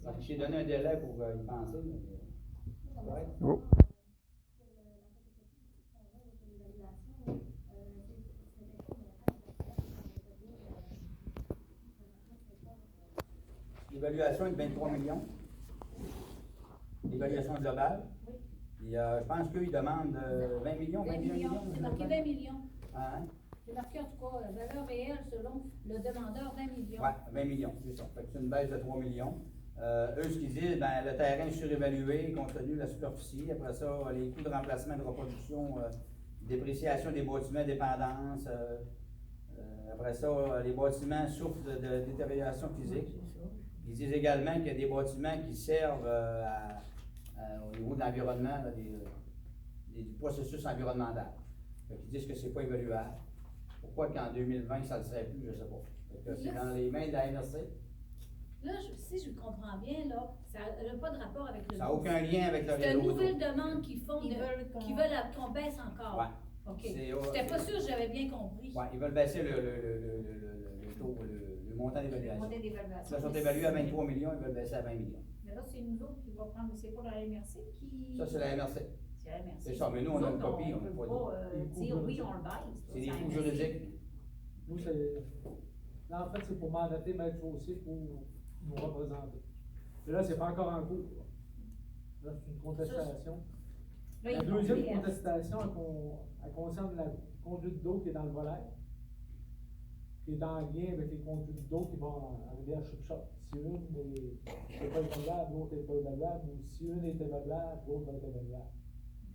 Parce que j'ai donné un délai pour y penser. Ouais. Oh. L'évaluation est de 23 millions. L'évaluation globale. Oui. Et, je pense qu'ils demandent 20 millions, 21 millions. C'est marqué 20 millions. Hein? C'est marqué en tout cas, valeur réelle selon le demandeur 20 millions. Oui, 20 millions, c'est ça. Fait que c'est une baisse de 3 millions. Eux, ce qu'ils disent, ben, le terrain est surévalué compte tenu de la superficie. Après ça, les coûts de remplacement de reproduction, dépréciation des bâtiments, dépendance. Après ça, les bâtiments souffrent de détérioration physique. Ils disent également qu'il y a des bâtiments qui servent au niveau de l'environnement, du processus environnemental. Fait qu'ils disent que c'est pas évaluable. Pourquoi qu'en 2020, ça ne le serait plus, je ne sais pas. Fait que c'est dans les mains de la MRC. Là, si je comprends bien, là, ça n'a pas de rapport avec le. Ça n'a aucun lien avec le réseau. C'est une d'eau. nouvelle demande qu'ils font, qui veulent qu'on baisse encore. Ouais. OK. J'étais pas sûr que j'avais bien compris. Oui, ils veulent baisser le taux, le montant d'évaluation. Là, ils sont évalués à 23 millions, ils veulent baisser à 20 millions. Mais là, c'est nous autres qui va prendre, c'est pas la MRC qui. Ça, c'est la MRC. C'est la MRC. C'est ça, mais nous, on a une copie, on ne ne peut peut pas pas dire oui, on le baisse. C'est des coûts juridiques. Nous, c'est. Là, en fait, c'est pour mandater Maître Fossé pour nous représenter. Et là, c'est pas encore en cours. Là, c'est une contestation. Là, La deuxième contestation, elle concerne la conduite d'eau qui est dans le volaille, qui est en lien avec les conduites d'eau qui vont arriver à Chipshot. Si une n'est pas évaluable, l'autre n'est pas évaluable, ou si une est évaluable, l'autre va être évaluable.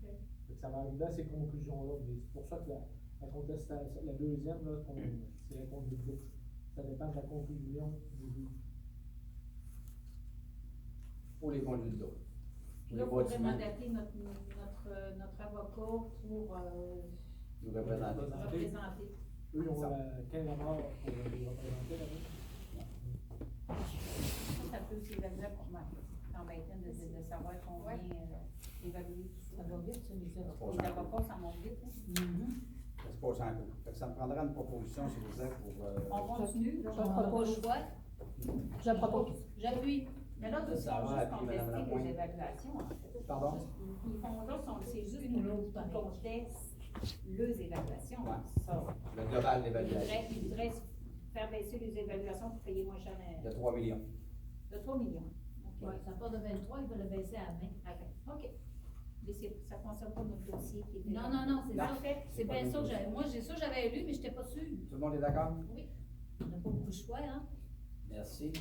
Okay. Fait que ça va arriver à ces conclusions-là. Mais c'est pour ça que la contestation, la deuxième, là, c'est la conduite d'eau. Ça dépend de la conclusion du juge. Pour les conduites d'eau. Là, vous pouvez mandater notre avocat pour nous représenter. Eux, ils ont 15 morts pour les représenter là-bas. Ça peut s'évaluer pour moi. T'embêter de savoir combien évaluer tout ça. Ça va vite, ça, les avocats, ça monte vite. Ça se passe en cours. Fait que ça me prendra une proposition, si vous êtes, pour. On continue. Je propose. Je propose. J'appuie. Mais là, ils Ça font va, juste puis Madame contester Lapointe. les évaluations, en fait. Pardon? Ils font là, c'est juste une autre qui conteste les évaluations. Ouais. Ça. Le global d'évaluation. Ils voudraient faire baisser les évaluations pour payer moins cher. De 3 millions. De 3 millions. Okay. Ouais, ça part de 23, il va le baisser à 20. OK. Mais ça ne concerne pas notre dossier qui est déjà. Non, c'est ça. Parfait. C'est bien ça que j'avais. Moi, j'ai ça, j'avais lu, mais je n'étais pas sûre. Tout le monde est d'accord? Oui. On n'a pas beaucoup de choix, hein? Merci.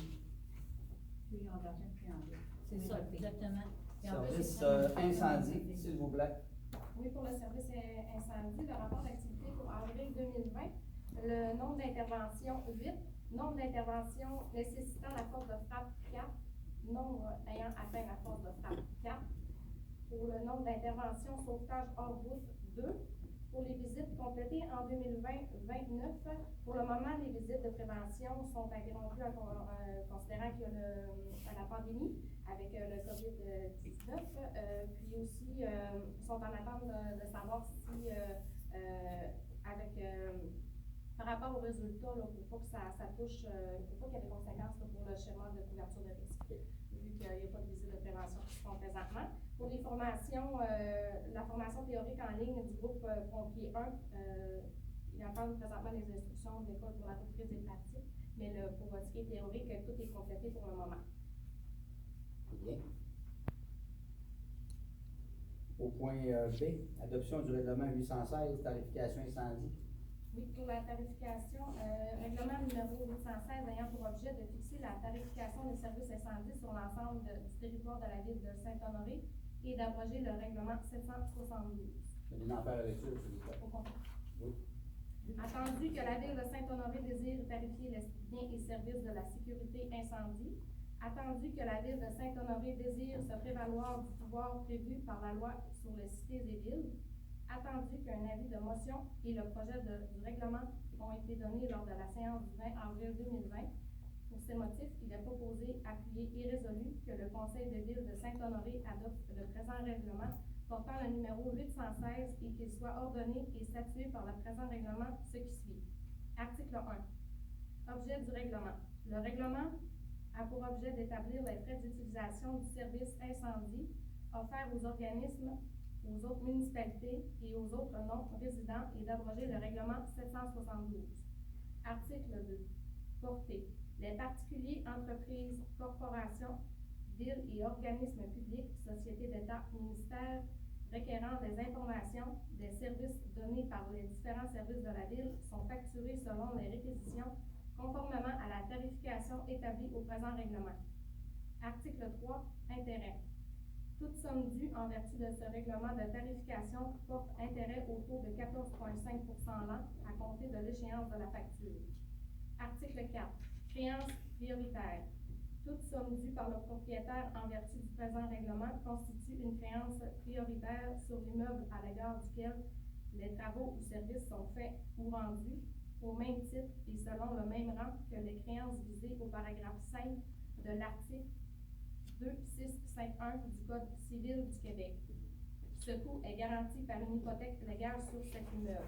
Puis en gardien, puis en deux. C'est ça, exactement. Et en plus, Service c'est incendie, s'il vous plaît. Oui, pour le service incendie, le rapport d'activité pour avril 2020, le nombre d'interventions 8, nombre d'interventions nécessitant la force de frappe 4, nombre ayant atteint la force de frappe 4. Pour le nombre d'interventions sauvetage hors route 2. Pour les visites complétées en 2020, 29. Pour le moment, les visites de prévention sont interrompues considérant qu'il y a la pandémie avec le COVID-19. Puis aussi, sont en attente de savoir si, par rapport aux résultats, là, pour pas que ça touche, pour pas qu'il y ait des conséquences là, pour le schéma de couverture de risque, vu qu'il n'y a pas de visite de prévention qui se font présentement. Pour les formations, la formation théorique en ligne du groupe Pompier 1, ils entendent présentement les instructions de l'école pour la reprise des pratiques, mais pour ce qui est théorique, tout est complété pour le moment. Bien. Au point B, adoption du règlement 816, tarification incendie. Oui, pour la tarification, règlement numéro 816 ayant pour objet de fixer la tarification des services incendies sur l'ensemble du territoire de la ville de Saint-Honoré et d'abroger le règlement 772. Je vais en faire la lecture, s'il vous plaît. Oui. Attendu que la ville de Saint-Honoré désire tarifier les biens et services de la sécurité incendie, attendu que la ville de Saint-Honoré désire se prévaloir du pouvoir prévu par la loi sur les cités et villes, attendu qu'un avis de motion et le projet du règlement ont été donnés lors de la séance du 20 avril 2020. Pour ces motifs, il est proposé, appuyé et résolu que le Conseil de ville de Saint-Honoré adopte le présent règlement portant le numéro 816 et qu'il soit ordonné et statué par le présent règlement ce qui suit. Article 1. Objet du règlement. Le règlement a pour objet d'établir les frais d'utilisation du service incendie offert aux organismes, aux autres municipalités et aux autres non-résidents et d'abroger le règlement 772. Article 2. Portée. Les particuliers, entreprises, corporations, villes et organismes publics, sociétés d'État, ministères, requérant des informations, des services donnés par les différents services de la Ville sont facturés selon les réquisitions conformément à la tarification établie au présent règlement. Article 3. Intérêt. Toute somme due en vertu de ce règlement de tarification porte intérêt au taux de 14,5% l'an à compter de l'échéance de la facture. Article 4. Créance prioritaire. Toute somme due par le propriétaire en vertu du présent règlement constitue une créance prioritaire sur l'immeuble à l'égard duquel les travaux ou services sont faits ou rendus au même titre et selon le même rang que les créances visées au paragraphe 5 de l'article 2651 du Code civil du Québec. Ce coût est garanti par une hypothèque légale sur cet immeuble.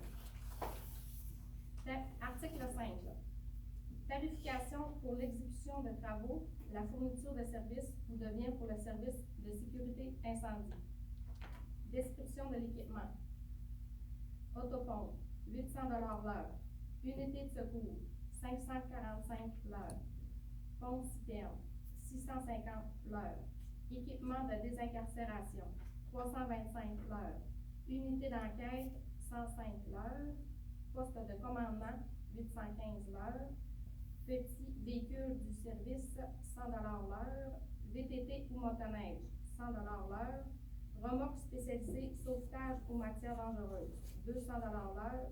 Article 5. Tarification pour l'exécution de travaux, la fourniture de services ou de biens pour le service de sécurité incendie. Description de l'équipement. Autopompe, 800 $ l'heure. Unité de secours, 545 l'heure. Pompe citerne, 650 l'heure. Équipement de désincarcération, 325 l'heure. Unité d'enquête, 105 l'heure. Poste de commandement, 815 l'heure. Petit véhicule du service, 100 $ l'heure. VTT ou motoneige, 100 $ l'heure. Remorque spécialisée, sauvetage ou matières dangereuses, 200 $ l'heure.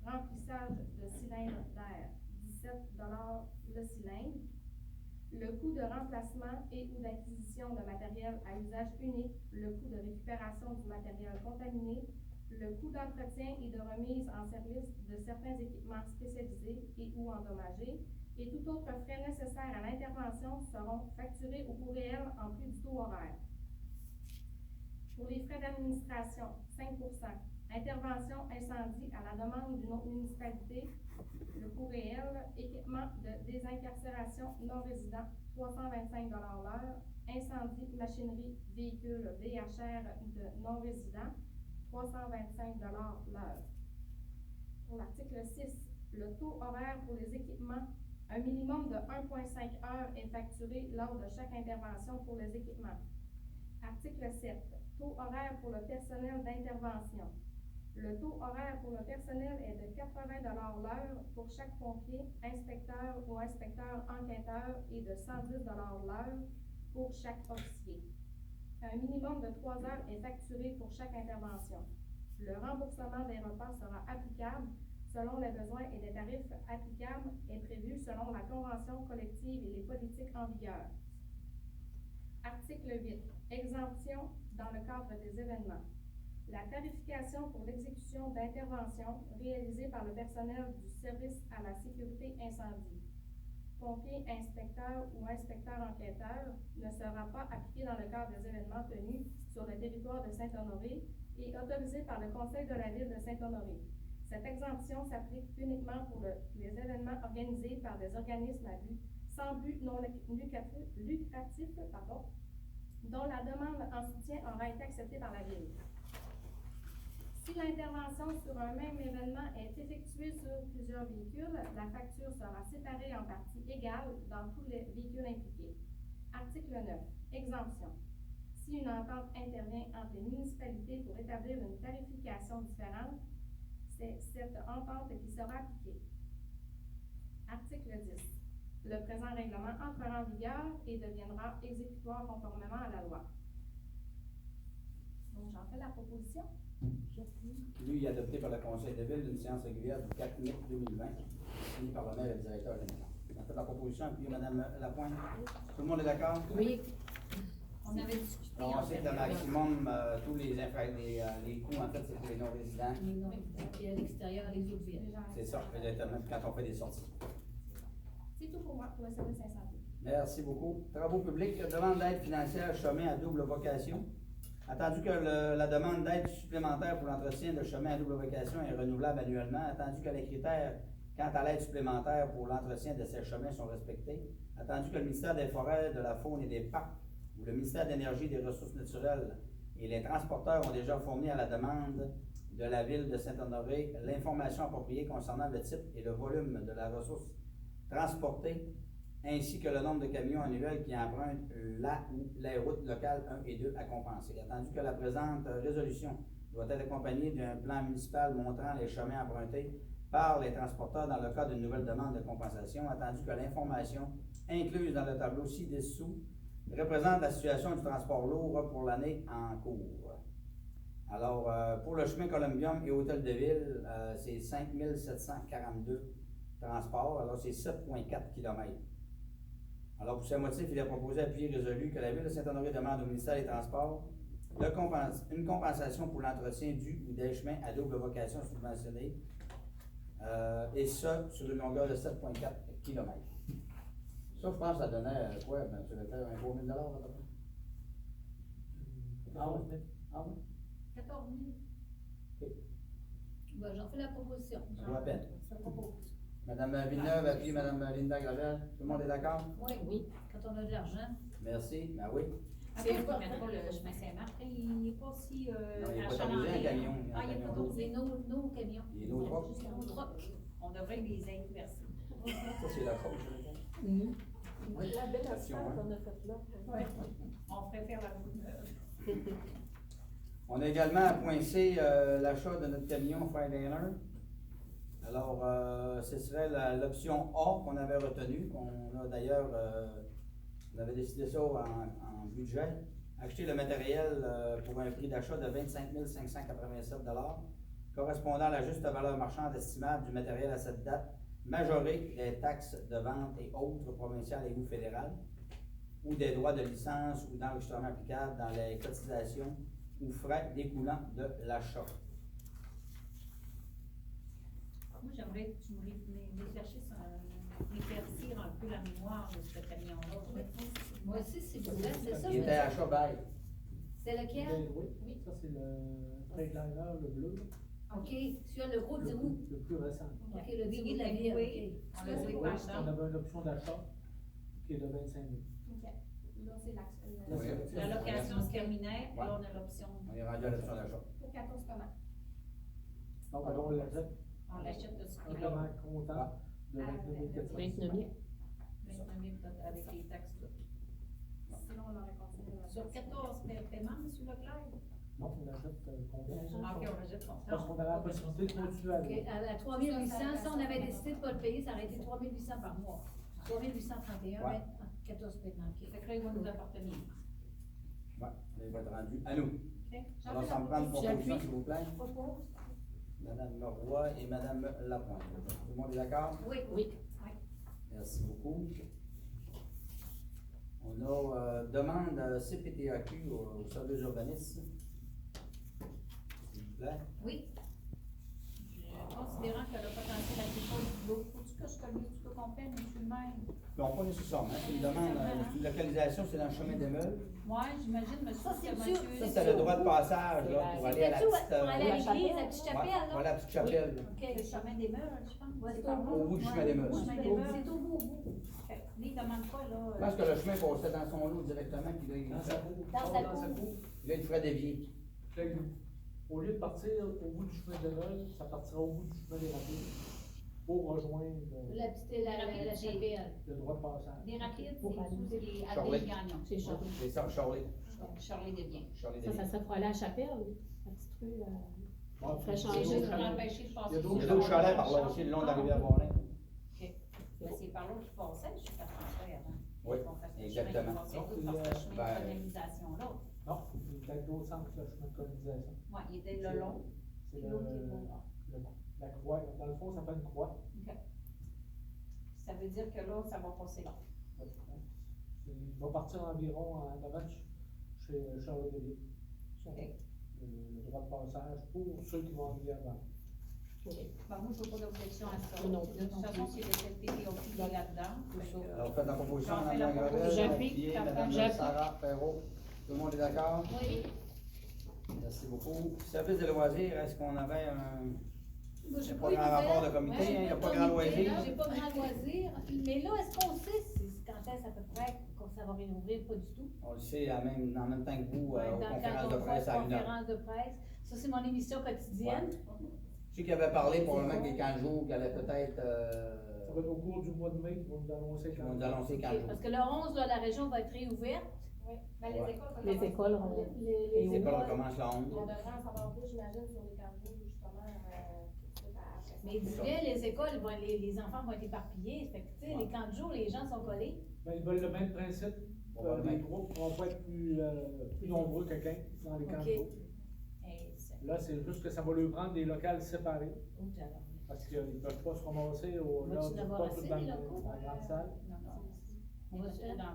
Remplissage de cylindre d'air, 17 $ le cylindre. Le coût de remplacement et ou d'acquisition de matériel à usage unique, le coût de récupération du matériel contaminé, le coût d'entretien et de remise en service de certains équipements spécialisés et ou endommagés, et tout autre frais nécessaires à l'intervention seront facturés au coût réel en plus du taux horaire. Pour les frais d'administration, 5 %. Intervention incendie à la demande d'une autre municipalité, le coût réel. Équipement de désincarcération non-résident, 325 $ l'heure. Incendie, machinerie, véhicule VHR de non-résident, 325 $ l'heure. Pour l'article 6, le taux horaire pour les équipements, un minimum de 1,5 heures est facturé lors de chaque intervention pour les équipements. Article 7, taux horaire pour le personnel d'intervention. Le taux horaire pour le personnel est de 80 $ l'heure pour chaque pompier, inspecteur ou inspecteur enquêteur et de 110 $ l'heure pour chaque officier. Un minimum de 3 heures est facturé pour chaque intervention. Le remboursement des repas sera applicable selon les besoins et les tarifs applicables est prévu selon la convention collective et les politiques en vigueur. Article 8. Exemption dans le cadre des événements. La tarification pour l'exécution d'interventions réalisées par le personnel du service à la sécurité incendie, pompier, inspecteur ou inspecteur enquêteur, ne sera pas appliquée dans le cadre des événements tenus sur le territoire de Saint-Honoré et autorisée par le Conseil de la Ville de Saint-Honoré. Cette exemption s'applique uniquement pour les événements organisés par des organismes à but sans but non lucratif, dont la demande en soutien aura été acceptée par la Ville. Si l'intervention sur un même événement est effectuée sur plusieurs véhicules, la facture sera séparée en parties égales dans tous les véhicules impliqués. Article 9. Exemption. Si une entente intervient entre les municipalités pour établir une tarification différente, c'est cette entente qui sera appliquée. Article 10. Le présent règlement entrera en vigueur et deviendra exécutoire conformément à la loi. Donc, j'en fais la proposition. Lui, adopté par le Conseil de Ville d'une séance régulière du 4 mai 2020, signé par le maire et le directeur général. On a fait la proposition, puis Mme Lapointe. Tout le monde est d'accord? Oui. On avait discuté. On sait que le maximum, tous les coûts, en fait, c'est pour les non-résidents. Les non-résidents, et à l'extérieur, les autres villes. C'est ça, exactement, quand on fait des sorties. C'est tout pour moi, pour le service incendie. Merci beaucoup. Travaux publics, demande d'aide financière, chemin à double vocation. Attendu que la demande d'aide supplémentaire pour l'entretien de chemin à double vocation est renouvelable annuellement, attendu que les critères quant à l'aide supplémentaire pour l'entretien de ces chemins sont respectés, attendu que le ministère des Forêts, de la Faune et des Parcs ou le ministère de l'Énergie et des Ressources naturelles et les transporteurs ont déjà fourni à la demande de la Ville de Saint-Honoré l'information appropriée concernant le type et le volume de la ressource transportée, ainsi que le nombre de camions annuels qui empruntent la ou les routes locales 1 et 2 à compenser. Attendu que la présente résolution doit être accompagnée d'un plan municipal montrant les chemins empruntés par les transporteurs dans le cas d'une nouvelle demande de compensation, attendu que l'information incluse dans le tableau ci-dessous représente la situation du transport lourd pour l'année en cours. Alors, pour le chemin Columbium et Hôtel de Ville, c'est 5742 transports, alors c'est 7,4 km. Alors, pour ce motif, il est proposé, appuyé et résolu, que la Ville de Saint-Honoré demande au ministère des Transports une compensation pour l'entretien du ou des chemins à double vocation subventionnés, et ça, sur une longueur de 7,4 km. Ça, je pense que ça donnait quoi, M. Leclerc, un gros 1 000 $, à peu près? Ah oui. Ah oui? 14 000. Ben, j'en fais la proposition. Ça vaut la peine. Ça propose. Madame Villeneuve, appuyez Madame Linda Gravel. Tout le monde est d'accord? Oui, oui. Quand on a de l'argent. Merci. Ben oui. Après, on mettra le chemin Saint-Marc, il n'est pas si Non, il n'est pas achalandé, autorisé, un camion. hein. Ah, il n'est pas autorisé. C'est nos camions. Et nos trucks. Juste nos trucks. On devrait les aider, merci. Ça, c'est la chose. La belle Station, asphalt hein. qu'on a faite là. Ouais. On préfère la route neuve. On a également pointé l'achat de notre camion Freightliner. Alors, ce serait l'option A qu'on avait retenue, qu'on a d'ailleurs, on avait décidé ça en budget. Acheter le matériel pour un prix d'achat de 25 587 $, correspondant à la juste valeur marchande estimable du matériel à cette date, majoré des taxes de vente et autres provinciales et ou fédérales, ou des droits de licence ou d'enregistrement applicables dans les cotisations ou frais découlant de l'achat. Moi, j'aimerais que tu m'éclaircir un peu la mémoire de ce camion-là. Moi aussi, c'est vrai, c'est ça. Il je me était dis. achat bail. C'est lequel? Oui, ça c'est le Freightliner, le bleu. OK. Tu as le gros du roux. Le plus récent. OK, le bébé de la ville. Oui. OK. On l'a loué Oui, pendant. on avait une option d'achat qui est de 25 000. OK. Là, c'est l'action. Oui. La location se terminait, puis là, on a l'option. On est rendu à l'option d'achat. Pour 14 commandes. Donc, on l'achète On l'achète de ce prix-là. simplement comptant de 29 400. 29 000. 29 000 avec les taxes toutes. Sinon, on aurait continué. Sur 14 paiements, M. Leclerc? Non, on l'achète comptant. Ah, OK, on l'achète Parce qu'on avait la possibilité de continuer à OK, louer. à 3 800, si on avait décidé de ne pas le payer, ça aurait été 3 800 par mois. 3 831, Ouais. 14 paiements. OK. Fait que là, il va nous appartenir. Ouais, il va être rendu à nous. OK? Alors, ça me prend une proposition, s'il vous plaît. Propose. Madame Leroy et Madame Lapointe. Tout le monde est d'accord? Oui. Oui. Merci beaucoup. On a demande CPTAQ au service urbanisme. S'il vous plaît. Oui. Considérant que le potentiel agricole du lot, faut-tu que je te lise tout au complet, mais je suis le même? Non, pas nécessairement. C'est une demande, c'est une localisation, c'est dans le chemin des Meules. Moi, j'imagine, monsieur, Ça, c'est que sûr. monsieur. Ça, c'est le droit de passage, là, pour aller à la Pour petite. aller à l'église, la petite chapelle, là. Voilà, la petite chapelle. OK, le chemin des meules, je pense. Ouais, c'est par au là. Au bout du chemin des Meules. Au chemin des C'est meules. au bout, au bout. OK. Lui, il demande quoi, là? Je pense que le chemin passait dans son lot directement, puis là, Dans sa cour. Dans sa cour. là, il ferait dévier. Fait que, au lieu de partir au bout du chemin de Nol, ça partira au bout du chemin des rapides pour rejoindre La petite, la chapelle. le droit de passage. Des rapides, Pour c'est tout ce qui est Charlet. Adèle Gagnon. C'est ça. C'est ça, Charlie. Charlie Desbiens. Charlie Ça dévier. serait pour aller à la chapelle, la petite rue. Bon, Ferait C'est changer. juste pour empêcher de passer. Il y a Il y a d'autres d'autres chalets par là aussi, le long de la rivière Borin. OK. Ben, c'est par là qu'il passait, je suis pas français avant. Oui, Qu'on fasse le exactement. chemin qui passait Donc, tout par ce chemin ben, de canalisation-là. Non, il y a peut-être d'autres centres que le chemin de colonisation. Ouais, il était le long. C'est Puis l'autre est au nord. la croix. Dans le fond, ça fait une croix. OK. Ça veut dire que là, ça va passer là. Il va partir environ en avant chez Charles Delis. OK. Le droit de passage pour ceux qui vont en rivière avant. Ben, moi, je veux pas d'objection à ça. Non. De toute façon, c'est le ZPTO qui est là-dedans. Fait que, Alors, faites la proposition, J'en fais Madame la Gravel, proposition. appuyée, Madame J'appuie. Sarah Perrault. Tout le monde est d'accord? Oui. Merci beaucoup. Service de loisirs, est-ce qu'on avait Moi, je suis pas pas grand ouverte. rapport de comité, Ouais, j'ai il y a pas de grand comité, loisir. J'ai pas grand loisir. Mais là, est-ce qu'on sait quand est-ce à peu près que ça va réouvrir? Pas du tout. On le sait en même temps que vous, Ouais, aux dans conférences quand de on presse fait à 1h. conférence de presse. Ça, c'est mon émission quotidienne. Je sais qu'il avait parlé probablement des 15 jours, qu'il allait peut-être. Ça va être au cours du mois de mai qu'ils vont nous annoncer Ils vont nous annoncer 15 Ok, jours. parce que le 11, là, la région va être réouverte. Oui, ben, les Ouais. écoles. Les écoles ont. Les Les écoles recommencent la 11. On devrait en savoir plus, j'imagine, sur les 15 jours, justement. Mais dis-le, les écoles, les enfants vont être éparpillés. Fait que, tu sais, les camps de jour, les gens sont collés. Ben, ils veulent le même principe. Les groupes vont pas être plus nombreux que 15 dans les camps Ok. de jour. Et c'est- Là, c'est juste que ça va leur prendre des locales séparés. Oh, j'adore. Parce qu'ils ne peuvent pas se ramasser Va-tu là, en avoir pas assez, tout dans des le- locaux? dans la grande salle. Non, non.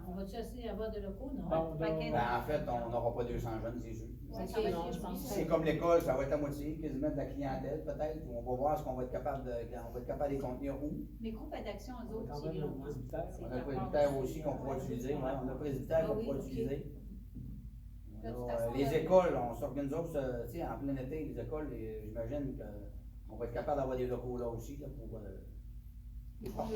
On va-tu assez avoir de locaux? Non. Bon, Pas donc, qu'un- Ben, en fait, on n'aura pas 200 jeunes, c'est sûr. Ok, Ça va être- je pense C'est comme l'école, ça va être à moitié, quasiment de la clientèle peut-être. On va voir ce qu'on va être capable de les contenir où. Les groupes d'action, eux On a autres, quand c'est même long. le presbytère. On a le presbytère aussi qu'on pourra utiliser. Ouais, on a le presbytère Ah qu'on oui, pourra ok. utiliser. De toute On a, façon, les écoles, on s'organise autres, tu sais, en plein été, les écoles, j'imagine qu'on va être capable d'avoir des locaux là aussi là, pour les porter.